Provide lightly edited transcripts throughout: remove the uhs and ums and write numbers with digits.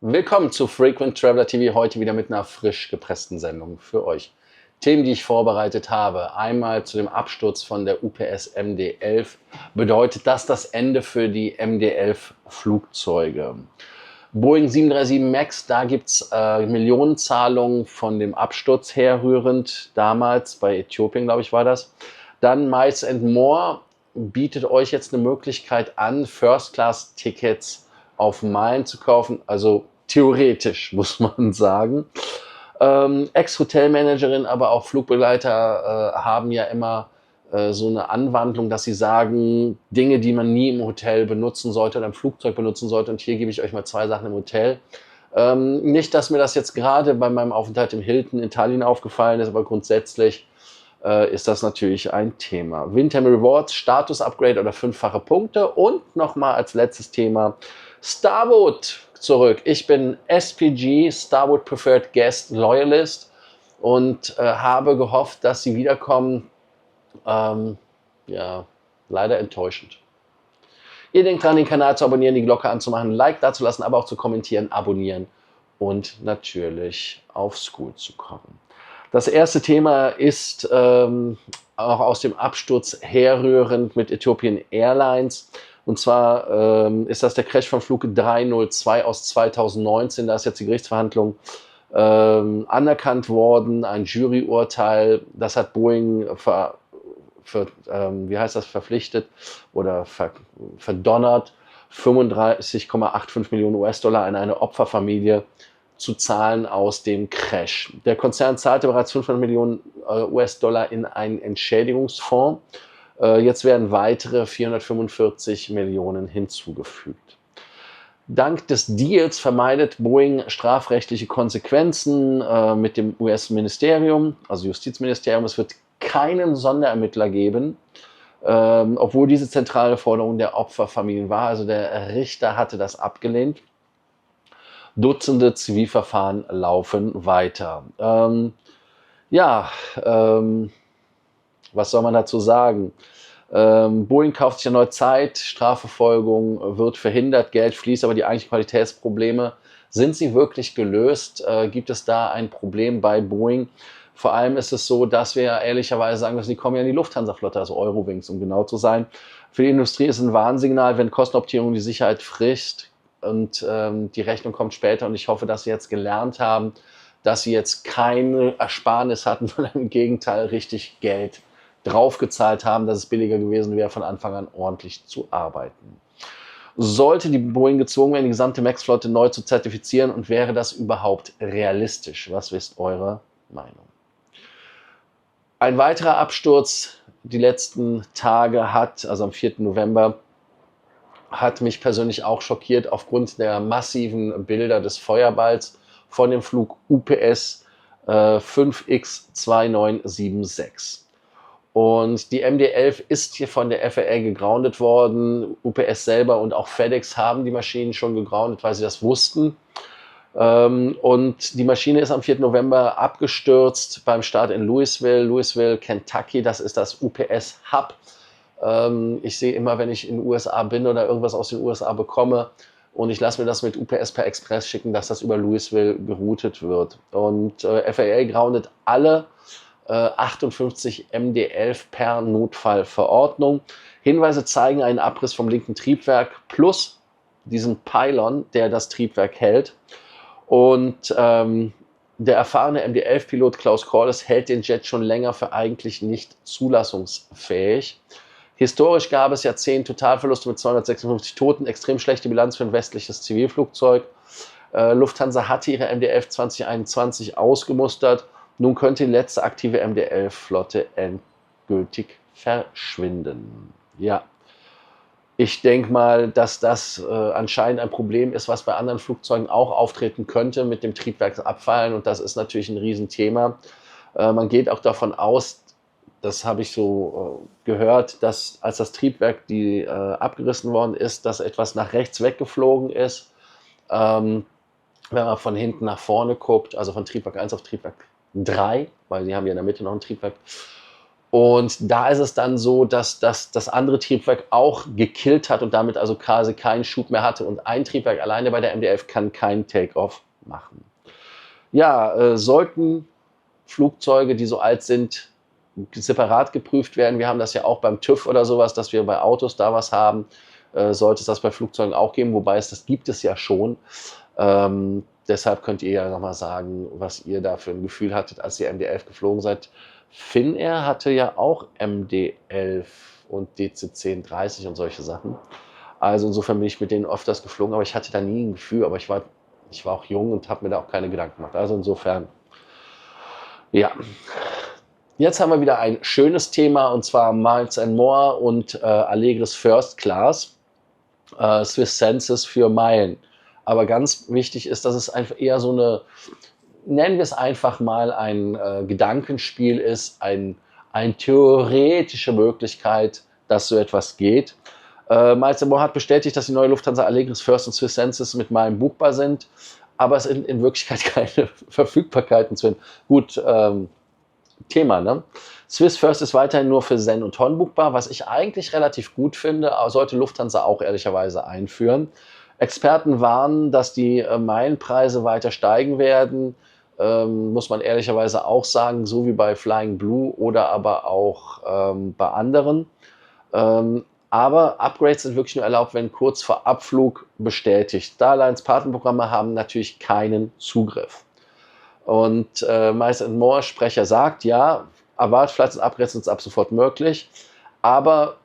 Willkommen zu Frequent Traveler TV, heute wieder mit einer frisch gepressten Sendung für euch. Themen, die ich vorbereitet habe. Einmal zu dem Absturz von der UPS MD-11. Bedeutet das das Ende für die MD-11 Flugzeuge? Boeing 737 MAX, da gibt es Millionenzahlungen von dem Absturz herrührend, damals bei Äthiopien, glaube ich, war das. Dann Miles & More bietet euch jetzt eine Möglichkeit an, First-Class-Tickets auf Meilen zu kaufen, also theoretisch, muss man sagen. Ex-Hotelmanagerin, aber auch Flugbegleiter haben ja immer so eine Anwandlung, dass sie sagen, Dinge, die man nie im Hotel benutzen sollte oder im Flugzeug benutzen sollte. Und hier gebe ich euch mal 2 Sachen im Hotel. Nicht, dass mir das jetzt gerade bei meinem Aufenthalt im Hilton in Tallinn aufgefallen ist, aber grundsätzlich ist das natürlich ein Thema. Windham Rewards, Status-Upgrade oder 5-fache Punkte. Und nochmal als letztes Thema Starwood zurück. Ich bin SPG, Starwood Preferred Guest Loyalist, und habe gehofft, dass sie wiederkommen. Ja, leider enttäuschend. Ihr denkt dran, den Kanal zu abonnieren, die Glocke anzumachen, ein Like dazulassen, aber auch zu kommentieren, abonnieren und natürlich auf School zu kommen. Das erste Thema ist auch aus dem Absturz herrührend mit Ethiopian Airlines. Und zwar ist das der Crash von Flug 302 aus 2019. Da ist jetzt die Gerichtsverhandlung anerkannt worden, ein Juryurteil. Das hat Boeing verpflichtet oder verdonnert, 35,85 Millionen US-Dollar an eine Opferfamilie zu zahlen aus dem Crash. Der Konzern zahlte bereits 500 Millionen US-Dollar in einen Entschädigungsfonds. Jetzt werden weitere 445 Millionen hinzugefügt. Dank des Deals vermeidet Boeing strafrechtliche Konsequenzen mit dem US-Ministerium, also Justizministerium. Es wird keinen Sonderermittler geben, obwohl diese zentrale Forderung der Opferfamilien war. Also der Richter hatte das abgelehnt. Dutzende Zivilverfahren laufen weiter. Was soll man dazu sagen? Boeing kauft sich erneut Zeit, Strafverfolgung wird verhindert, Geld fließt, aber die eigentlichen Qualitätsprobleme, sind sie wirklich gelöst? Gibt es da ein Problem bei Boeing? Vor allem ist es so, dass wir ehrlicherweise sagen müssen, die kommen ja in die Lufthansa-Flotte, also Eurowings, um genau zu sein. Für die Industrie ist es ein Warnsignal, wenn Kostenoptimierung die Sicherheit frisst und die Rechnung kommt später. Und ich hoffe, dass sie jetzt gelernt haben, dass sie jetzt keine Ersparnis hatten, sondern im Gegenteil richtig Geld draufgezahlt haben, dass es billiger gewesen wäre, von Anfang an ordentlich zu arbeiten. Sollte die Boeing gezwungen werden, die gesamte MAX-Flotte neu zu zertifizieren, und wäre das überhaupt realistisch? Was ist eure Meinung? Ein weiterer Absturz die letzten Tage also am 4. November, hat mich persönlich auch schockiert aufgrund der massiven Bilder des Feuerballs von dem Flug UPS 5X2976. Und die MD-11 ist hier von der FAA gegroundet worden. UPS selber und auch FedEx haben die Maschinen schon gegroundet, weil sie das wussten. Und die Maschine ist am 4. November abgestürzt beim Start in Louisville, Kentucky. Das ist das UPS-Hub. Ich sehe immer, wenn ich in den USA bin oder irgendwas aus den USA bekomme und ich lasse mir das mit UPS per Express schicken, dass das über Louisville geroutet wird. Und FAA groundet alle 58 MD-11 per Notfallverordnung. Hinweise zeigen einen Abriss vom linken Triebwerk plus diesen Pylon, der das Triebwerk hält. Und der erfahrene MD-11-Pilot Klaus Corliss hält den Jet schon länger für eigentlich nicht zulassungsfähig. Historisch gab es ja 10 Totalverluste mit 256 Toten, extrem schlechte Bilanz für ein westliches Zivilflugzeug. Lufthansa hatte ihre MD-11 2021 ausgemustert. Nun könnte die letzte aktive MD-11-Flotte endgültig verschwinden. Ja, ich denke mal, dass das anscheinend ein Problem ist, was bei anderen Flugzeugen auch auftreten könnte mit dem Triebwerksabfallen. Und das ist natürlich ein Riesenthema. Man geht auch davon aus, das habe ich so gehört, dass als das Triebwerk abgerissen worden ist, dass etwas nach rechts weggeflogen ist. Wenn man von hinten nach vorne guckt, also von Triebwerk 1 auf Triebwerk 3, weil die haben ja in der Mitte noch ein Triebwerk. Und da ist es dann so, dass das andere Triebwerk auch gekillt hat und damit also quasi keinen Schub mehr hatte. Und ein Triebwerk alleine bei der MD-11 kann keinen Take-off machen. Ja, sollten Flugzeuge, die so alt sind, separat geprüft werden. Wir haben das ja auch beim TÜV oder sowas, dass wir bei Autos da was haben. Sollte es das bei Flugzeugen auch geben, wobei das gibt es ja schon. Deshalb könnt ihr ja nochmal sagen, was ihr da für ein Gefühl hattet, als ihr MD-11 geflogen seid. Finnair hatte ja auch MD-11 und DC-10-30 und solche Sachen. Also insofern bin ich mit denen öfters geflogen, aber ich hatte da nie ein Gefühl. Aber ich war auch jung und habe mir da auch keine Gedanken gemacht. Also insofern, ja. Jetzt haben wir wieder ein schönes Thema, und zwar Miles & More und Allegris First Class, Swiss Senses für Meilen. Aber ganz wichtig ist, dass es einfach eher so eine, nennen wir es einfach mal, ein Gedankenspiel ist, eine theoretische Möglichkeit, dass so etwas geht. Miles & More hat bestätigt, dass die neue Lufthansa Allegris First und Swiss Senses mit Meilen buchbar sind, aber es sind in Wirklichkeit keine Verfügbarkeiten zu finden. Gut, Thema, ne? Swiss First ist weiterhin nur für Zen und Hon buchbar, was ich eigentlich relativ gut finde, aber sollte Lufthansa auch ehrlicherweise einführen. Experten warnen, dass die Meilenpreise weiter steigen werden, muss man ehrlicherweise auch sagen, so wie bei Flying Blue oder aber auch bei anderen. Aber Upgrades sind wirklich nur erlaubt, wenn kurz vor Abflug bestätigt. Starlines Partnerprogramme haben natürlich keinen Zugriff. Und Miles & More Sprecher sagt, ja, Erwartflights und Upgrades sind ab sofort möglich, aber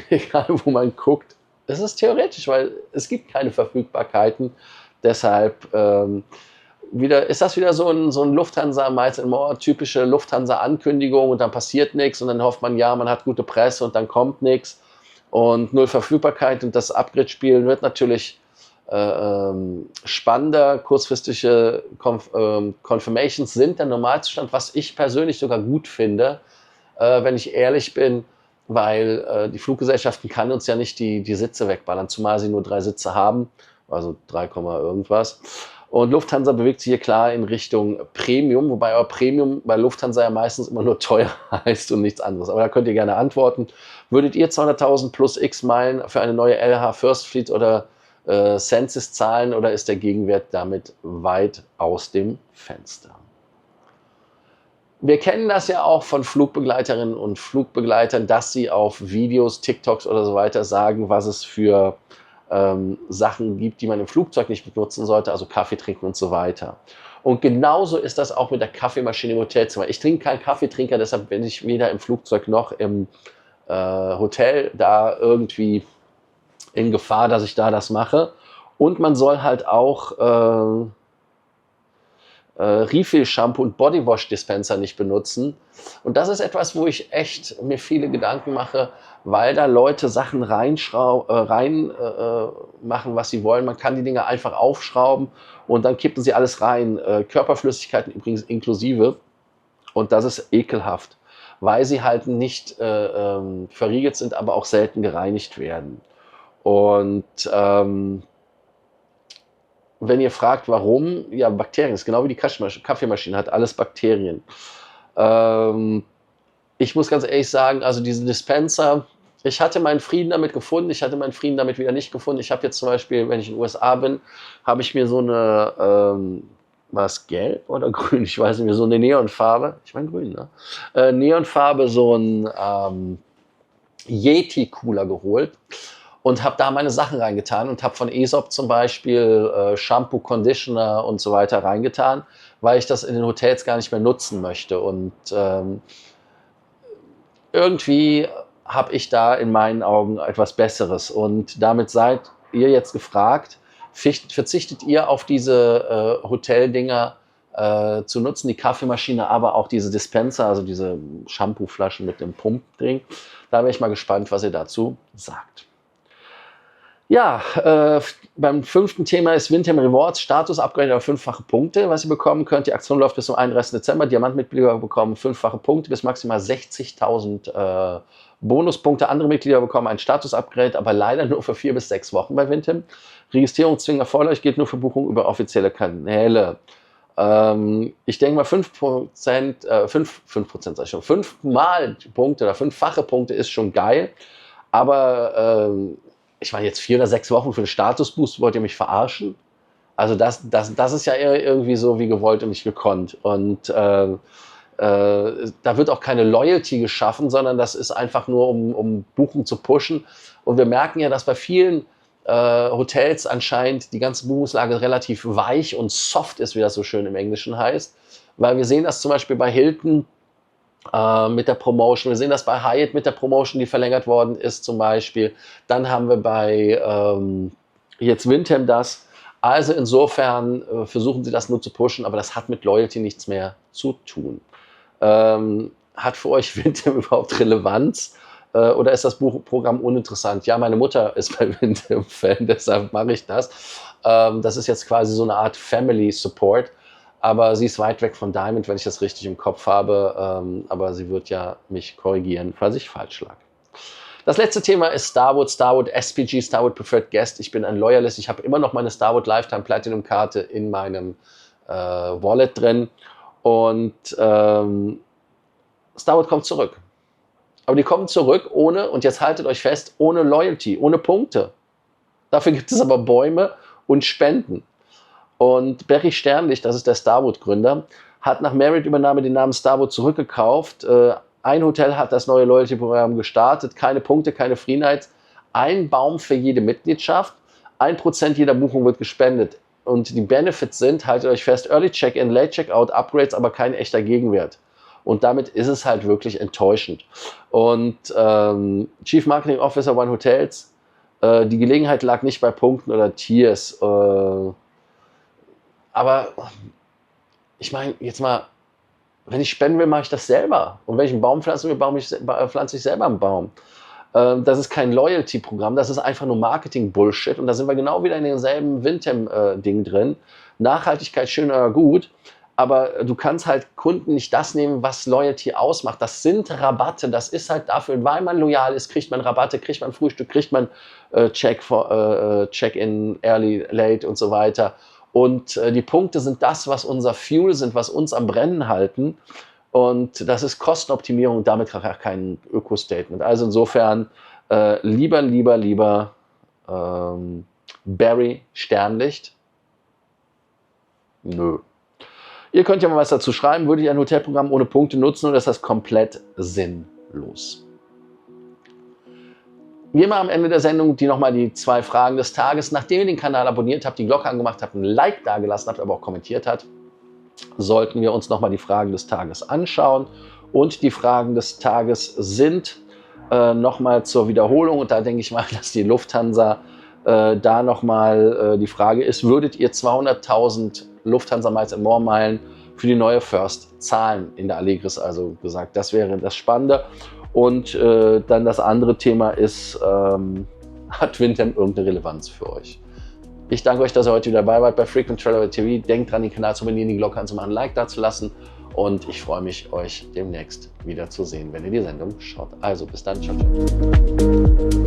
egal wo man guckt, es ist theoretisch, weil es gibt keine Verfügbarkeiten. Deshalb ist das wieder so ein Lufthansa, Miles & More, typische Lufthansa-Ankündigung, und dann passiert nichts und dann hofft man, ja, man hat gute Presse und dann kommt nichts und null Verfügbarkeit, und das Upgrade-Spielen wird natürlich spannender. Kurzfristige Confirmations sind der Normalzustand, was ich persönlich sogar gut finde, wenn ich ehrlich bin, weil die Fluggesellschaften kann uns ja nicht die Sitze wegballern, zumal sie nur 3 Sitze haben, also 3, irgendwas. Und Lufthansa bewegt sich hier klar in Richtung Premium, wobei aber Premium bei Lufthansa ja meistens immer nur teuer heißt und nichts anderes. Aber da könnt ihr gerne antworten. Würdet ihr 200.000 plus x Meilen für eine neue LH First Fleet oder Senses zahlen, oder ist der Gegenwert damit weit aus dem Fenster? Wir kennen das ja auch von Flugbegleiterinnen und Flugbegleitern, dass sie auf Videos, TikToks oder so weiter sagen, was es für Sachen gibt, die man im Flugzeug nicht benutzen sollte, also Kaffee trinken und so weiter. Und genauso ist das auch mit der Kaffeemaschine im Hotelzimmer. Ich trinke keinen Kaffeetrinker, deshalb bin ich weder im Flugzeug noch im Hotel da irgendwie in Gefahr, dass ich da das mache. Und man soll halt auch Refill-Shampoo und Bodywash-Dispenser nicht benutzen. Und das ist etwas, wo ich echt mir viele Gedanken mache, weil da Leute Sachen machen, was sie wollen. Man kann die Dinger einfach aufschrauben und dann kippen sie alles rein. Körperflüssigkeiten übrigens inklusive. Und das ist ekelhaft, weil sie halt nicht verriegelt sind, aber auch selten gereinigt werden. Und wenn ihr fragt, warum, ja, Bakterien, das ist genau wie die Kaffeemaschine, hat alles Bakterien. Ich muss ganz ehrlich sagen, also diese Dispenser, ich hatte meinen Frieden damit gefunden, ich hatte meinen Frieden damit wieder nicht gefunden. Ich habe jetzt zum Beispiel, wenn ich in den USA bin, habe ich mir so eine, war es gelb oder grün? Ich weiß nicht mehr, so eine Neonfarbe, ich meine grün, ne? Neonfarbe, so ein Yeti-Cooler geholt und habe da meine Sachen reingetan und habe von Aesop zum Beispiel Shampoo, Conditioner und so weiter reingetan, weil ich das in den Hotels gar nicht mehr nutzen möchte. Und irgendwie habe ich da in meinen Augen etwas Besseres. Und damit seid ihr jetzt gefragt, verzichtet ihr auf diese Hoteldinger zu nutzen, die Kaffeemaschine, aber auch diese Dispenser, also diese Shampooflaschen mit dem Pumpding. Da bin ich mal gespannt, was ihr dazu sagt. Ja, beim 5. Thema ist Windham Rewards, Status-Upgrade auf 5-fache Punkte, was ihr bekommen könnt. Die Aktion läuft bis zum 31. Dezember. Diamantmitglieder bekommen 5-fache Punkte bis maximal 60.000 Bonuspunkte. Andere Mitglieder bekommen ein Status-Upgrade, aber leider nur für 4 bis 6 Wochen bei Windham. Registrierung zwingend erforderlich, gilt nur für Buchungen über offizielle Kanäle. Ich denke mal 5%, 5% sag ich schon, 5-mal Punkte oder 5-fache Punkte ist schon geil. Aber ich meine, jetzt 4 oder 6 Wochen für einen Statusboost, wollt ihr mich verarschen? Also das ist ja eher irgendwie so wie gewollt und nicht gekonnt. Und da wird auch keine Loyalty geschaffen, sondern das ist einfach nur, um Buchen zu pushen. Und wir merken ja, dass bei vielen Hotels anscheinend die ganze Buchungslage relativ weich und soft ist, wie das so schön im Englischen heißt. Weil wir sehen das zum Beispiel bei Hilton mit der Promotion. Wir sehen das bei Hyatt mit der Promotion, die verlängert worden ist zum Beispiel. Dann haben wir bei jetzt Wyndham das. Also insofern versuchen sie das nur zu pushen, aber das hat mit Loyalty nichts mehr zu tun. Hat für euch Wyndham überhaupt Relevanz? Oder ist das Buchprogramm uninteressant? Ja, meine Mutter ist bei Wyndham-Fan, deshalb mache ich das. Das ist jetzt quasi so eine Art Family Support, aber sie ist weit weg von Diamond, wenn ich das richtig im Kopf habe. Aber sie wird ja mich korrigieren, falls ich falsch lag. Das letzte Thema ist Starwood, Starwood SPG, Starwood Preferred Guest. Ich bin ein Loyalist. Ich habe immer noch meine Starwood Lifetime Platinum Karte in meinem Wallet drin. Und Starwood kommt zurück. Aber die kommen zurück ohne, und jetzt haltet euch fest, ohne Loyalty, ohne Punkte. Dafür gibt es aber Bäume und Spenden. Und Barry Sternlicht, das ist der Starwood-Gründer, hat nach Marriott-Übernahme den Namen Starwood zurückgekauft. Ein Hotel hat das neue Loyalty-Programm gestartet. Keine Punkte, keine Free Nights. Ein Baum für jede Mitgliedschaft. 1% jeder Buchung wird gespendet. Und die Benefits sind, haltet euch fest, Early Check-in, Late Check-out, Upgrades, aber kein echter Gegenwert. Und damit ist es halt wirklich enttäuschend. Und Chief Marketing Officer One Hotels, die Gelegenheit lag nicht bei Punkten oder Tiers. Aber ich meine, jetzt mal, wenn ich spenden will, mache ich das selber. Und wenn ich einen Baum pflanzen will, pflanze ich selber einen Baum. Das ist kein Loyalty-Programm, das ist einfach nur Marketing-Bullshit. Und da sind wir genau wieder in demselben Wyndham-Ding drin. Nachhaltigkeit schön oder gut. Aber du kannst halt Kunden nicht das nehmen, was Loyalty ausmacht. Das sind Rabatte. Das ist halt dafür, weil man loyal ist, kriegt man Rabatte, kriegt man Frühstück, kriegt man Check-in, Early, Late und so weiter. Und die Punkte sind das, was unser Fuel sind, was uns am Brennen halten. Und das ist Kostenoptimierung und damit kein Öko-Statement. Also insofern lieber Barry Sternlicht. Nö. Ihr könnt ja mal was dazu schreiben. Würde ich ein Hotelprogramm ohne Punkte nutzen oder ist das komplett sinnlos? Wie immer am Ende der Sendung nochmal die 2 Fragen des Tages. Nachdem ihr den Kanal abonniert habt, die Glocke angemacht habt, ein Like dagelassen habt, aber auch kommentiert habt, sollten wir uns nochmal die Fragen des Tages anschauen. Und die Fragen des Tages sind nochmal zur Wiederholung. Und da denke ich mal, dass die Lufthansa da nochmal die Frage ist, würdet ihr 200.000 Lufthansa Miles & More Meilen für die neue First zahlen in der Allegris? Also gesagt, das wäre das Spannende. Und dann das andere Thema ist, hat Wyndham irgendeine Relevanz für euch? Ich danke euch, dass ihr heute wieder dabei wart bei Frequent Traveler TV. Denkt dran, den Kanal zu abonnieren, die Glocke anzumachen, ein Like dazulassen. Und ich freue mich, euch demnächst wieder zu sehen, wenn ihr die Sendung schaut. Also bis dann, ciao, ciao.